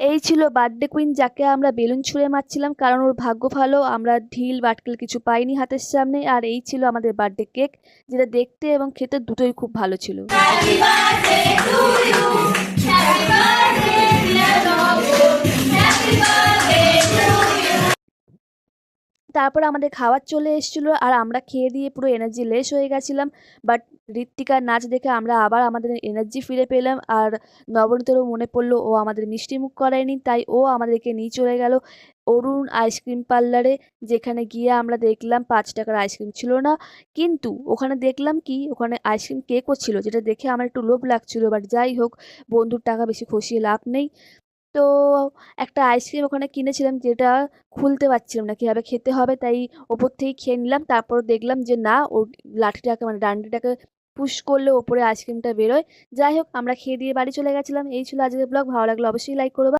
এই ছিল birthday queen, যাকে আমরা বেলুন ছুঁড়ে মারছিলাম কারণ ওর ভাগ্য ভালো, আমরা ঢিল বাটকেল কিছু পাইনি হাতের সামনে। আর এই ছিল আমাদের বার্থডে কেক, যেটা দেখতে এবং খেতে দুটোই খুব ভালো ছিল। তারপর আমাদের খাবার চলে এসেছিলো আর আমরা খেয়ে দিয়ে পুরো এনার্জি লেস হয়ে গেছিলাম। বাট ঋত্বিকার নাচ দেখে আমরা আবার আমাদের এনার্জি ফিরে পেলাম। আর নবনীতেরও মনে পড়লো ও আমাদের মিষ্টি মুখ করায়নি, তাই ও আমাদেরকে নিয়ে চলে গেল অরুণ আইসক্রিম পার্লারে, যেখানে গিয়ে আমরা দেখলাম 5 টাকার আইসক্রিম ছিল না, কিন্তু ওখানে দেখলাম কি ওখানে আইসক্রিম কেকও ছিল, যেটা দেখে আমার একটু লোভ লাগছিল। বাট যাই হোক, বন্ধুর টাকা বেশি খসিয়ে লাভ নেই। তো একটা আইসক্রিম ওখানে কিনেছিলাম, যেটা খুলতে পারছিলাম না, কিভাবে খেতে হবে, তাই ওপর থেকেই খেয়ে নিলাম। তারপর দেখলাম যে না, ও লাঠিটাকে মানে ডান্ডিটাকে পুশ করলে ওপরে আইসক্রিমটা বেরোয়। যাই হোক, আমরা খেয়ে দিয়ে বাড়ি চলে গেছিলাম। এই ছিল আজকের ব্লগ। ভালো লাগলে অবশ্যই লাইক করো।